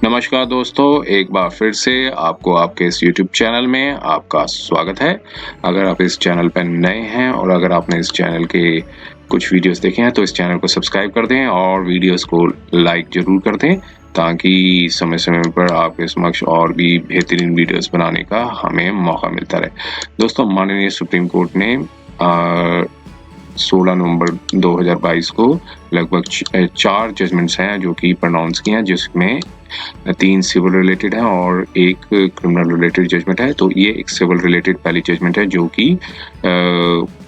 नमस्कार दोस्तों, एक बार फिर से आपको आपके इस यूट्यूब चैनल में आपका स्वागत है। अगर आप इस चैनल पर नए हैं और अगर आपने इस चैनल के कुछ वीडियोस देखे हैं तो इस चैनल को सब्सक्राइब कर दें और वीडियोस को लाइक ज़रूर कर दें ताकि समय-समय पर आपके समक्ष और भी बेहतरीन वीडियोस बनाने का हमें मौका मिलता रहे। दोस्तों, माननीय सुप्रीम कोर्ट ने 16 नवंबर 2022 को लगभग 4 जजमेंट्स हैं जो कि प्रोनाउंस किए हैं, जिसमें 3 सिविल रिलेटेड हैं और एक क्रिमिनल रिलेटेड जजमेंट है। तो ये एक सिविल रिलेटेड पहली जजमेंट है जो कि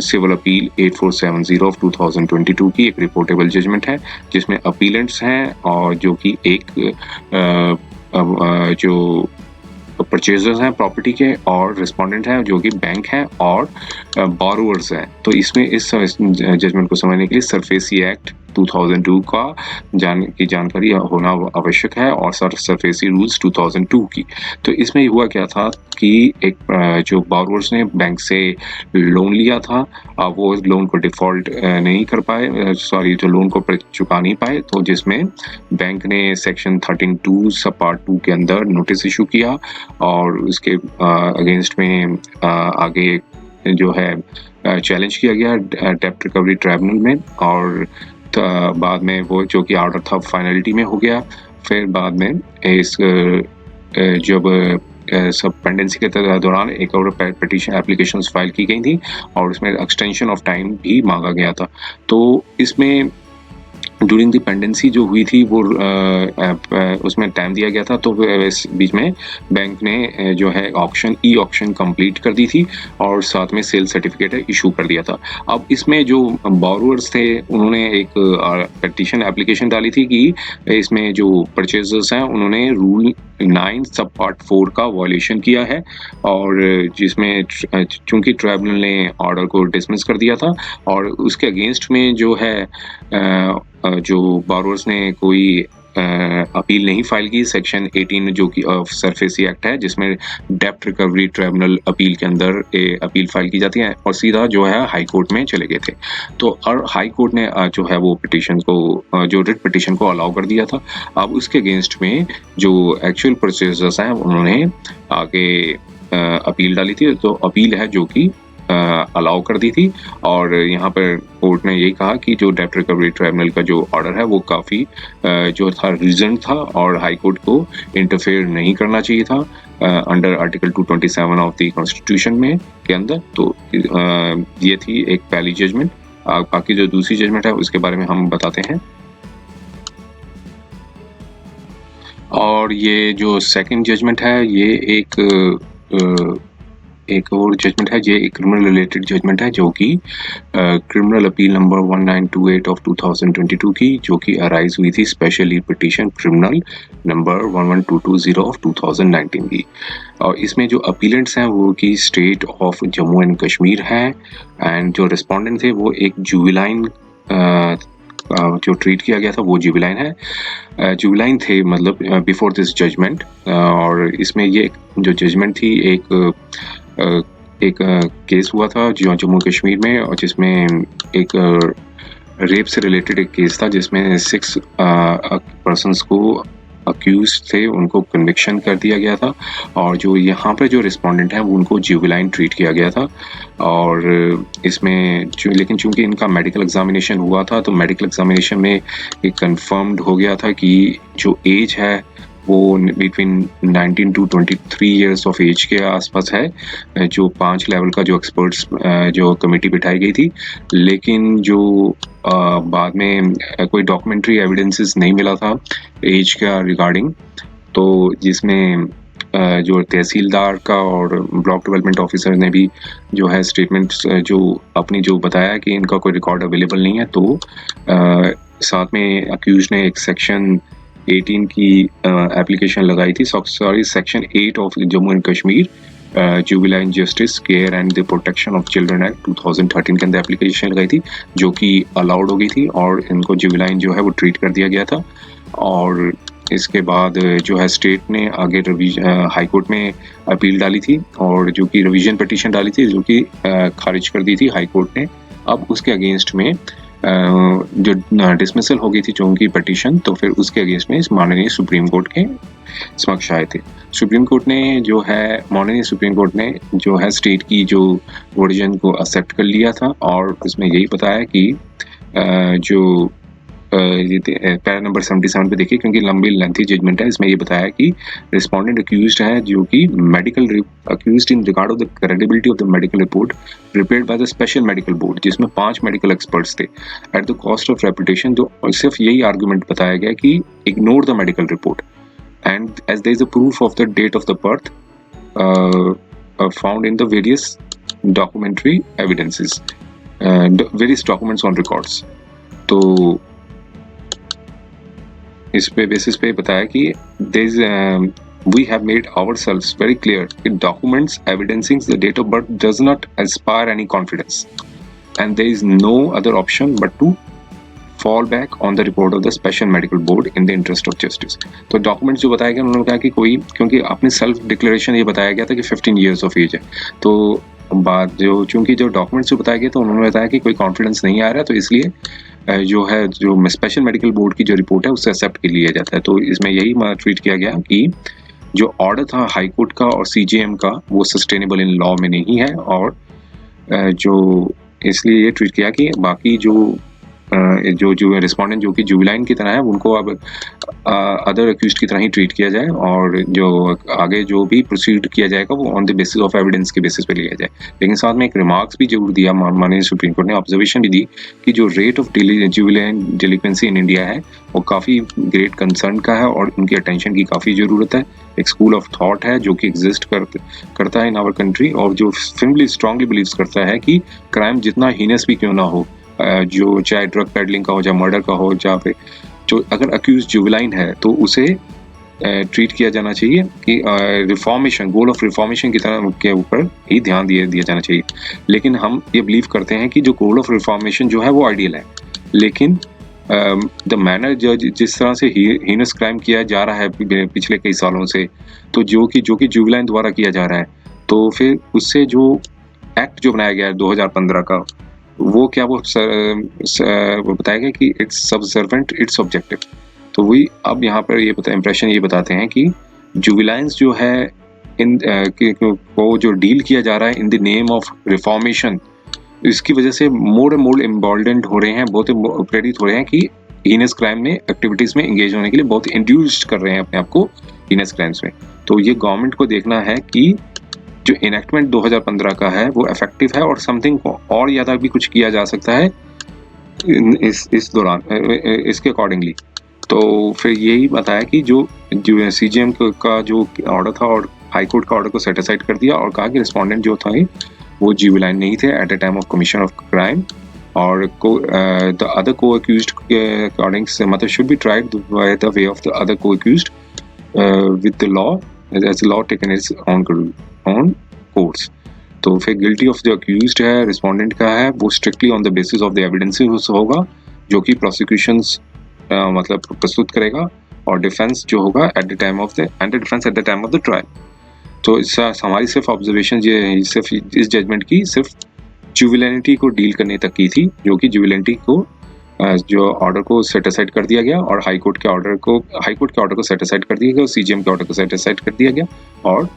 सिविल अपील 8470 ऑफ 2022 की एक रिपोर्टेबल जजमेंट है, जिसमें अपीलेंट्स हैं और जो कि एक जो परचेजर्स हैं प्रॉपर्टी के और रिस्पोंडेंट हैं जो कि बैंक हैं और बोरोवर्स हैं। तो इसमें इस जजमेंट को समझने के लिए सरफेसी एक्ट 2002 का जानकारी होना आवश्यक है और सरफेसी रूल्स 2002 की। तो इसमें हुआ क्या था कि एक जो बोरोवर्स ने बैंक से लोन लिया था, वो लोन को डिफॉल्ट नहीं कर पाए, जो लोन को चुका नहीं पाए, तो जिसमें बैंक ने सेक्शन 13(2) सब पार्ट 2 के अंदर नोटिस इशू किया और उसके अगेंस्ट में आगे जो है चैलेंज किया गया डेब्ट रिकवरी ट्राइब्यूनल में और बाद में वो जो कि ऑर्डर था फाइनलिटी में हो गया। फिर बाद में इस जब सब पेंडेंसी के दौरान एक और पिटीशन एप्लीकेशंस फाइल की गई थी और उसमें एक्सटेंशन ऑफ टाइम भी मांगा गया था। तो इसमें ड्यूरिंग द पेंडेंसी जो हुई थी वो उसमें टाइम दिया गया था, तो इस बीच में बैंक ने जो है ई ऑक्शन कंप्लीट कर दी थी और साथ में सेल सर्टिफिकेट इशू कर दिया था। अब इसमें जो बोरोवर्स थे उन्होंने एक पिटीशन एप्लीकेशन डाली थी कि इसमें जो परचेजर्स हैं उन्होंने रूल 9 सब पार्ट 4 का वायलेशन किया है और जिसमें चूंकि ट्राइब्यूनल ने ऑर्डर को डिसमिस कर दिया था और उसके अगेंस्ट में जो है जो बोरोवर्स ने कोई अपील नहीं फाइल की सेक्शन 18 जो कि सरफेसी एक्ट है, जिसमें डेब्ट रिकवरी ट्राइब्यूनल अपील के अंदर अपील फाइल की जाती है और सीधा जो है हाई कोर्ट में चले गए थे। तो और हाई कोर्ट ने जो है वो पिटीशन को जो रिट पिटीशन को अलाउ कर दिया था। अब उसके अगेंस्ट में जो एक्चुअल परचेजर्स हैं उन्होंने आगे अपील डाली थी, तो अपील है जो कि अलाउ कर दी थी और यहाँ पर कोर्ट ने यही कहा कि जो डेब्ट रिकवरी ट्राइब्यूनल का जो ऑर्डर है वो काफ़ी जो था रीजन था और हाई कोर्ट को इंटरफेयर नहीं करना चाहिए था under article 227 of the constitution में के अंदर। तो ये थी एक पहली जजमेंट। बाकी जो दूसरी जजमेंट है उसके बारे में हम बताते हैं। और ये जो सेकंड जजमेंट है ये एक और जजमेंट है, ये एक क्रिमिनल रिलेटेड जजमेंट है जो कि क्रिमिनल अपील नंबर 1928 ऑफ 2022 की, जो कि अराइज हुई थी specially petition criminal number 11220 of 2019 की। और इसमें जो अपीलेंट्स हैं वो कि state of Jammu and Kashmir हैं एंड जो रिस्पोंडेंट थे वो एक जुवेनाइल जो ट्रीट किया गया था वो जुवेनाइल है, जुवेनाइल थे मतलब बिफोर दिस जजमेंट। और इसमें ये जो जजमेंट थी एक केस हुआ था जो जम्मू कश्मीर में और जिसमें एक रेप से रिलेटेड एक केस था जिसमें 6 पर्सन्स को अक्यूज थे, उनको कन्विक्शन कर दिया गया था और जो यहाँ पे जो रिस्पोंडेंट हैं उनको जुवेनाइल ट्रीट किया गया था। और इसमें लेकिन चूंकि इनका मेडिकल एग्जामिनेशन हुआ था तो मेडिकल एग्जामिनेशन में ये कंफर्म्ड हो गया था कि जो एज है वो between 19 to 23 years of age के आसपास है, जो 5 लेवल का जो एक्सपर्ट्स जो कमेटी बिठाई गई थी। लेकिन जो बाद में कोई डॉक्यूमेंट्री एविडेंसेस नहीं मिला था एज का रिगार्डिंग, तो जिसमें जो तहसीलदार का और ब्लॉक डेवलपमेंट ऑफिसर ने भी जो है स्टेटमेंट्स जो अपनी जो बताया कि इनका कोई रिकॉर्ड अवेलेबल नहीं है। तो साथ में अक्यूज ने एक सेक्शन 18 की एप्लीकेशन लगाई थी, section 8 of Jammu and Kashmir juvenile justice care and the protection of children act 2013 के अंदर एप्लीकेशन लगाई थी जो कि अलाउड हो गई थी और इनको जुवेनाइल जो है वो ट्रीट कर दिया गया था। और इसके बाद जो है स्टेट ने आगे हाई कोर्ट में अपील डाली थी और जो कि रिवीजन पिटीशन डाली थी जो कि खारिज कर दी थी हाई कोर्ट ने। अब उसके अगेंस्ट में जो डिसमिसल हो गई थी जो उनकी पिटीशन, तो फिर उसके अगेंस्ट में इस माननीय सुप्रीम कोर्ट के समक्ष आए थे। सुप्रीम कोर्ट ने जो है माननीय सुप्रीम कोर्ट ने जो है स्टेट की जो वर्जन को एक्सेप्ट कर लिया था और उसमें यही बताया कि जो ये पैरा नंबर 77 पे देखिए, क्योंकि लंबी लेंथी जजमेंट है, इसमें ये बताया कि रिस्पोंडेंट अक्यूज्ड है जो कि medical accused in regard of the credibility of the medical report prepared by the special medical board, जिसमें 5 मेडिकल एक्सपर्ट्स थे at the cost of reputation. जो सिर्फ यही आर्गुमेंट बताया गया कि ignore the medical report and as there is a proof of the date of the birth found in the various documentary evidences, various documents on records. तो इस पे basis पे बताया कि we have made ourselves very clear that documents evidencing the date of birth does not inspire any confidence and there is no other option but to fall back on the report of the special medical board in the interest of justice। तो documents जो बताया गया उन्होंने कहा कि कोई, क्योंकि अपनी सेल्फ डिक्लेरेशन ये बताया गया था कि 15 years of age है, तो बात जो चूंकि जो डॉक्यूमेंट्स जो बताया गया तो उन्होंने बताया कि कोई कॉन्फिडेंस नहीं आ रहा, तो इसलिए जो है जो स्पेशल मेडिकल बोर्ड की जो रिपोर्ट है उससे एक्सेप्ट कर लिया जाता है। तो इसमें यही ट्वीट किया गया कि जो ऑर्डर था हाई कोर्ट का और सीजेएम का वो सस्टेनेबल इन लॉ में नहीं है, और जो इसलिए ये ट्वीट किया कि बाकी जो रिस्पोंडेंट जो कि जुबिलाइन की तरह है उनको अब अदर अक्यूज्ड की तरह ही ट्रीट किया जाए और जो आगे जो भी प्रोसीड किया जाएगा वो on the basis of evidence के बेसिस पे लिया जाए। लेकिन साथ में एक रिमार्क्स भी जरूर दिया माननीय सुप्रीम कोर्ट ने, ऑब्जर्वेशन भी दी कि जो rate of जुबिलाइन delinquency in India है वो काफ़ी ग्रेट कंसर्न का है और उनकी अटेंशन की काफ़ी ज़रूरत है। एक स्कूल ऑफ थॉट है जो कि एग्जिस्ट करता है इन आवर कंट्री और जो फिल्मली स्ट्रांगली बिलीव्स करता है कि क्राइम जितना हीनस भी क्यों ना हो, जो चाहे ड्रग पेडलिंग का हो, चाहे मर्डर का हो, या फिर जो अगर अक्यूज जुबिलाइन है तो उसे ट्रीट किया जाना चाहिए कि रिफॉर्मेशन, गोल ऑफ रिफॉर्मेशन की तरह के ऊपर ही ध्यान दिया जाना चाहिए। लेकिन हम ये बिलीव करते हैं कि जो गोल ऑफ रिफॉर्मेशन जो है वो आइडियल है, लेकिन द मैनर जिस तरह से हीनस क्राइम किया जा रहा है पिछले कई सालों से, तो जो कि जुबिलाइन द्वारा किया जा रहा है, तो फिर उससे जो एक्ट जो बनाया गया है 2015 का, वो क्या वो बताया गया कि इट्स सबसर्वेंट इट्स ऑब्जेक्टिव। तो वही अब यहाँ पर ये इम्प्रेशन ये बताते हैं कि जुबिलाइंस जो है इन को जो डील किया जा रहा है in the name of reformation, इसकी वजह से मोर एंड मोर इम्बॉल्डेंट हो रहे हैं, बहुत प्रेरित हो रहे हैं कि हीनस क्राइम में एक्टिविटीज में एंगेज होने के लिए बहुत इंड्यूस्ड कर रहे हैं अपने आप को हीनस क्राइम्स में। तो ये गवर्नमेंट को देखना है कि जो इनेक्टमेंट 2015 का है वो इफेक्टिव है और समथिंग और ज़्यादा भी कुछ किया जा सकता है इस दौरान इसके अकॉर्डिंगली। तो फिर यही बताया कि जो सीजीएम का जो ऑर्डर था और हाई कोर्ट का ऑर्डर को सेटिसाइड कर दिया और कहा कि रिस्पोंडेंट जो थे वो जुबिलाइन नहीं थे at the time of commission of crime, और द अदर को अक्यूज्ड अकॉर्डिंग मतलब should be tried by the way of the other को accused with the law as law taken its on courts. तो फिर guilty of the accused है respondent का है वो strictly on the basis of the evidences होगा जो कि प्रोसिक्यूशंस मतलब प्रस्तुत करेगा, और डिफेंस जो होगा eight the time of the trial. तो हमारी सिर्फ ऑब्जर्वेशन ये सिर्फ इस जजमेंट की सिर्फ जुबिलिटी को डील करने तक की थी, जो कि जुबिलिटी को जो ऑर्डर को सेटिसाइड कर दिया गया और हाई कोर्ट के ऑर्डर को सेटिसाइड कर दिया गया और सीजीएम के ऑर्डर को सेटिसाइड कर दिया गया और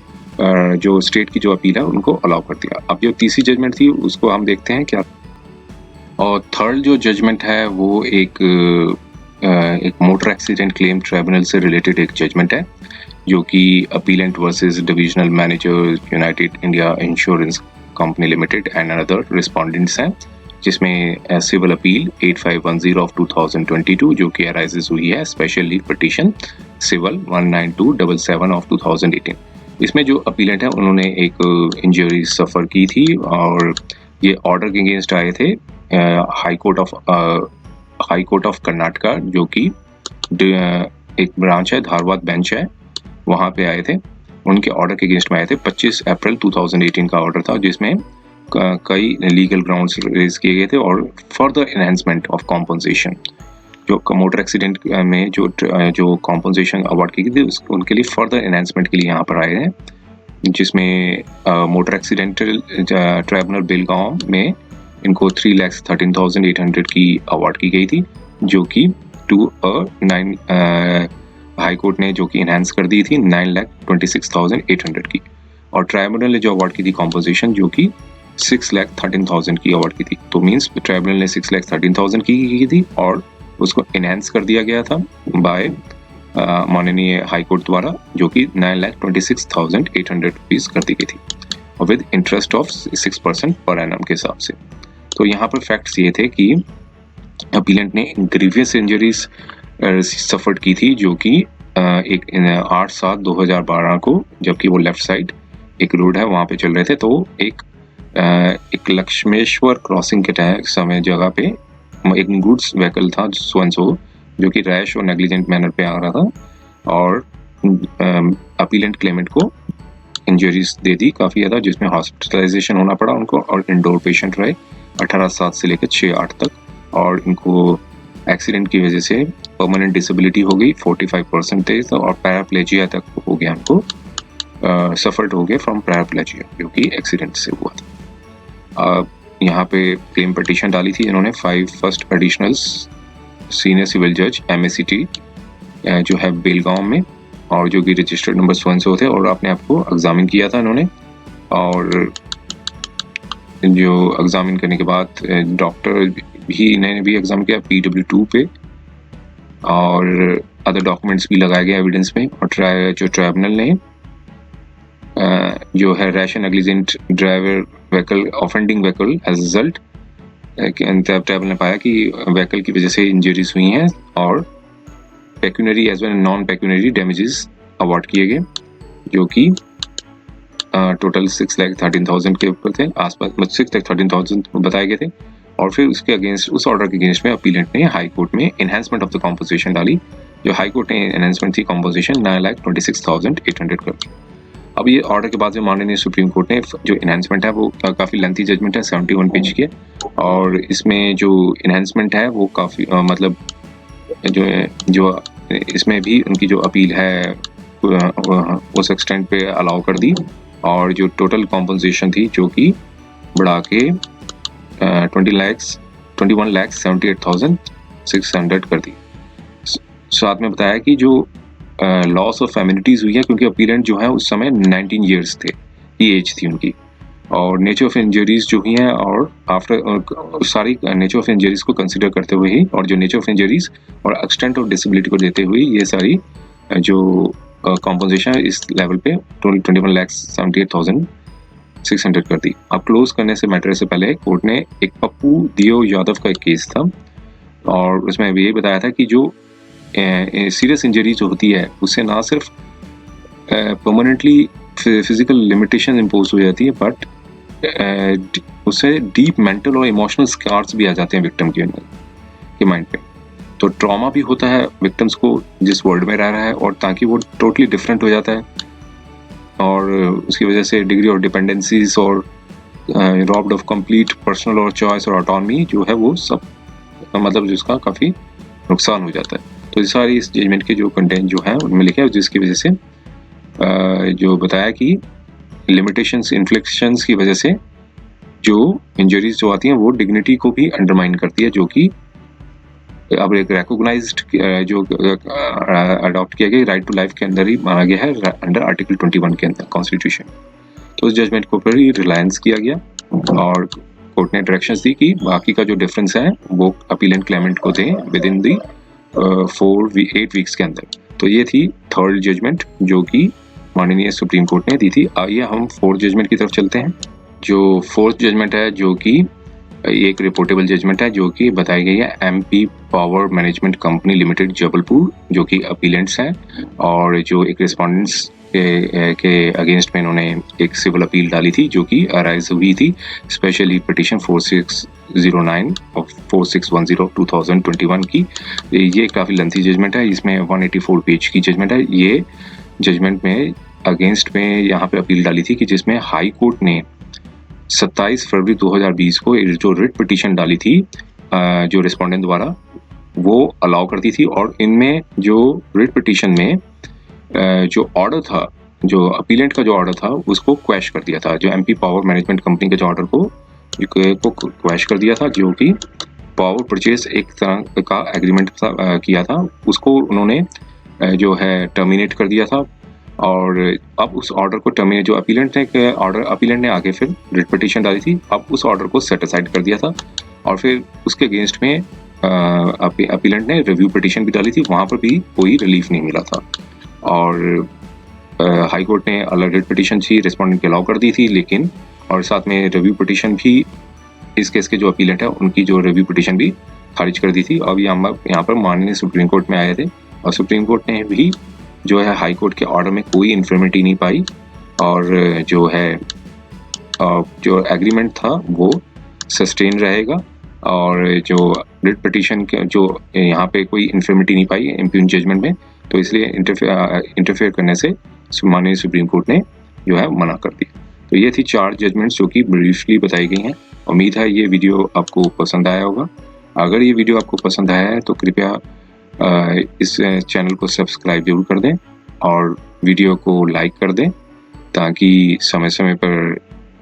जो स्टेट की जो अपील है उनको अलाउ कर दिया। अब जो तीसरी जजमेंट थी उसको हम देखते हैं क्या। और थर्ड जो जजमेंट है वो एक मोटर एक्सीडेंट क्लेम ट्राइब्यूनल से रिलेटेड एक जजमेंट है, जो कि appellate versus divisional manager United India insurance company limited and other respondents हैं, जिसमें सिविल अपील 8510 ऑफ 2022 जो कि अराइजेस हुई है special leave petition civil 19277 of 2018। इसमें जो अपीलेंट है उन्होंने एक इंजरी सफ़र की थी और ये ऑर्डर के अगेंस्ट आए थे हाई कोर्ट ऑफ कर्नाटका, जो कि एक ब्रांच है धारवाड़ बेंच है, वहाँ पे आए थे। उनके ऑर्डर के अगेंस्ट में आए थे। 25 अप्रैल 2018 का ऑर्डर था जिसमें कई लीगल ग्राउंड्स रेज किए गए थे और फर्दर एनहांसमेंट ऑफ कॉम्पनसेशन, जो मोटर एक्सीडेंट में जो कॉम्पनसेशन अवार्ड की गई थी उनके लिए फर्दर एनहांसमेंट के लिए यहाँ पर आए हैं, जिसमें मोटर एक्सीडेंटल ट्राइब्यूनल बेलगांव में इनको 3,13,800 की अवार्ड की गई थी, जो कि टू अ 9 हाई कोर्ट ने जो कि इनहेंस कर दी थी 9,26,800 की, और ट्राइब्यूनल ने जो अवार्ड की थी कॉम्पोजिशन जो कि 6,13,000 की अवार्ड की थी। तो मीन्स ट्राइब्यूनल ने 6,13,000 की थी और उसको इनहेंस कर दिया गया था बाय माननीय हाई कोर्ट द्वारा, जो कि 9,26,800 रुपीज कर दी गई थी, और with interest of 6% per annum के हिसाब से। तो यहाँ पर फैक्ट्स ये थे कि अपीलेंट ने ग्रीवियस इंजरीज सफर्ड की थी, जो कि एक 8/7/2012 को, जबकि वो लेफ्ट साइड एक रोड है वहां पे चल रहे थे, तो एक लक्ष्मेश्वर क्रॉसिंग के समय जगह पे एक गुड्स व्हीकल था सो जो कि रैश और नेग्लिजेंट मैनर पे आ रहा था, और अपीलेंट क्लेमेंट को इंजरीज दे दी काफी ज्यादा, जिसमें हॉस्पिटलाइजेशन होना पड़ा उनको, और इंडोर पेशेंट रहे 18/7 से लेकर 6/8 तक, और इनको एक्सीडेंट की वजह से परमानेंट डिसेबिलिटी हो गई 45%, और पैराप्लेजिया तक हो गया उनको, सफर्ड हो गए फ्रॉम पैराप्लेजिया, जो कि एक्सीडेंट से हुआ था। यहाँ पे क्लेम पिटीशन डाली थी इन्होंने 5 फर्स्ट एडिशनल सीनियर सिविल जज MACT जो है बेलगांव में, और जो कि रजिस्टर्ड नंबर 1 थे, और अपने आप को एग्जामिन किया था इन्होंने, और जो एग्जामिन करने के बाद डॉक्टर भी इन्होंने भी एग्जाम किया PW2 पे, और अदर डॉक्यूमेंट्स भी लगाए गए एविडेंस में, और जो ट्राइब्यूनल ने जो है rash and negligent driver vehicle offending vehicle as result, tribunal ने पाया कि व्हीकल की वजह से इंजरीज हुई हैं, और pecuniary as well non pecuniary damages award किए गए, जो कि टोटल 6,13,000 के ऊपर थे आसपास, 6,13,000 बताए गए थे। और फिर उसके अगेंस्ट, उस ऑर्डर के अगेंस्ट में अपीलेंट ने हाई कोर्ट में एनहेंसमेंट ऑफ द कॉम्पोजिशन डाली, जो हाई कोर्ट ने एनहेंसमेंट थी कॉम्पोजिशन 9,26,800 कर दी। अब ये ऑर्डर के बाद में माननीय सुप्रीम कोर्ट ने जो एनहेंसमेंट है वो काफ़ी लेंथी जजमेंट है 71 पेज की, और इसमें जो एनहेंसमेंट है वो काफ़ी मतलब जो इसमें भी उनकी जो अपील है उस एक्सटेंट पे अलाउ कर दी, और जो टोटल कॉम्पनसेशन थी जो कि बढ़ा के 21,78,600 कर दी। साथ में बताया कि जो लॉस ऑफ फेमिलिटीज हुई है, क्योंकि अपीलेंट जो है उस समय 19 ईयर्स थे की एज थी उनकी, और नेचर ऑफ इंजरीज जो हुई हैं, और आफ्टर सारी नेचर ऑफ इंजरीज को कंसिडर करते हुए ही, और जो नेचर ऑफ इंजरीज और एक्सटेंट ऑफ डिसेबिलिटी को देते हुए ये सारी जो कॉम्पोजिशन इस लेवल पे 21,78,600 कर दी। अब क्लोज करने से मैटर से पहले कोर्ट ने एक पप्पू दियो यादव का एक केस था, और उसमें ये बताया था कि जो सीरियस इंजरी जो होती है उससे ना सिर्फ परमानेंटली फिजिकल लिमिटेशन इम्पोज हो जाती है, बट उससे डीप मेंटल और इमोशनल स्कार्स भी आ जाते हैं विक्टिम के माइंड पे। तो ट्रॉमा भी होता है विक्टिम्स को जिस वर्ल्ड में रह रहा है, और ताकि वो टोटली डिफरेंट हो जाता है, और उसकी वजह से डिग्री ऑफ डिपेंडेंसीज और रॉब्ड ऑफ कंप्लीट पर्सनल और चॉइस और ऑटोनॉमी जो है वो सब मतलब जिसका काफ़ी नुकसान हो जाता है। तो ये सारी इस जजमेंट के जो कंटेंट जो है उनमें लिखे हैं, जिसकी वजह से जो बताया कि लिमिटेशंस इन्फ्लिक्शंस की वजह से जो इंजरीज जो आती हैं वो डिग्निटी को भी अंडरमाइन करती है, जो कि अब एक रिकॉग्नाइज्ड जो अडॉप्ट किया गया राइट टू लाइफ के अंदर ही माना गया है अंडर आर्टिकल 21 के अंदर कॉन्स्टिट्यूशन। तो उस जजमेंट को ऊपर ही रिलायंस किया गया, और कोर्ट ने डायरेक्शंस दी कि बाकी का जो डिफरेंस है वो अपीलेंट क्लेमेंट को दें विद इन दी 8 वीक्स के अंदर। तो ये थी थर्ड जजमेंट जो कि माननीय सुप्रीम कोर्ट ने दी थी। आइए हम फोर्थ जजमेंट की तरफ चलते हैं। जो फोर्थ जजमेंट है जो कि एक रिपोर्टेबल जजमेंट है, जो कि बताई गई है MP power management company limited Jabalpur, जो कि अपीलेंट्स हैं, और जो एक रिस्पोंडेंट्स के अगेंस्ट में इन्होंने एक सिविल अपील डाली थी जो कि अराइज हुई थी स्पेशली पिटीशन 4609 और 4610 2021 की। ये काफ़ी लेंथी जजमेंट है, इसमें 184 पेज की जजमेंट है। ये जजमेंट में अगेंस्ट में यहाँ पे अपील डाली थी कि जिसमें हाई कोर्ट ने 27 फरवरी 2020 को जो रिट पिटीशन डाली थी जो रिस्पोंडेंट द्वारा, वो अलाउ करती थी, और इनमें जो रिट पिटीशन में जो ऑर्डर था, जो अपीलेंट का जो ऑर्डर था उसको क्वैश कर दिया था। जो MP पावर मैनेजमेंट कंपनी के जो ऑर्डर को को क्वैश कर दिया था, जो कि पावर परचेज एक तरह का एग्रीमेंट किया था, उसको उन्होंने जो है टर्मिनेट कर दिया था। और अब उस ऑर्डर को टर्मिनेट, जो अपीलेंट ने ऑर्डर, अपीलेंट ने आगे फिर रिट पिटीशन डाली थी, अब उस ऑर्डर को सेट असाइड कर दिया था और फिर उसके अगेंस्ट में अपीलेंट ने रिव्यू पिटीशन भी डाली थी, वहाँ पर भी कोई रिलीफ नहीं मिला था। और हाई कोर्ट ने अलग रिट पिटीशन थी रिस्पोंडेंट की अलाउ कर दी थी, लेकिन और साथ में रिव्यू पिटीशन भी, इस केस के जो अपीलेंट है उनकी जो रिव्यू पिटीशन भी खारिज कर दी थी। अब यहाँ पर माननीय सुप्रीम कोर्ट में आए थे और सुप्रीम कोर्ट ने भी जो है हाई कोर्ट के ऑर्डर में कोई इन्फर्मिटी नहीं पाई और जो है जो एग्रीमेंट था वो सस्टेन रहेगा। और जो रिट पिटीशन के जो यहाँ पे कोई इन्फर्मिटी नहीं पाई इम्प्यून जजमेंट में, तो इसलिए इंटरफेयर करने से माननीय सुप्रीम कोर्ट ने जो है मना कर दी। तो ये थी 4 जजमेंट्स जो कि ब्रीफली बताई गई हैं। उम्मीद है ये वीडियो आपको पसंद आया होगा। अगर ये वीडियो आपको पसंद आया है तो कृपया इस चैनल को सब्सक्राइब जरूर कर दें और वीडियो को लाइक कर दें, ताकि समय समय पर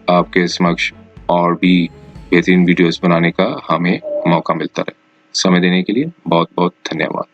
आपके समक्ष और भी बेहतरीन वीडियोस बनाने का हमें मौका मिलता रहे। समय देने के लिए बहुत बहुत धन्यवाद।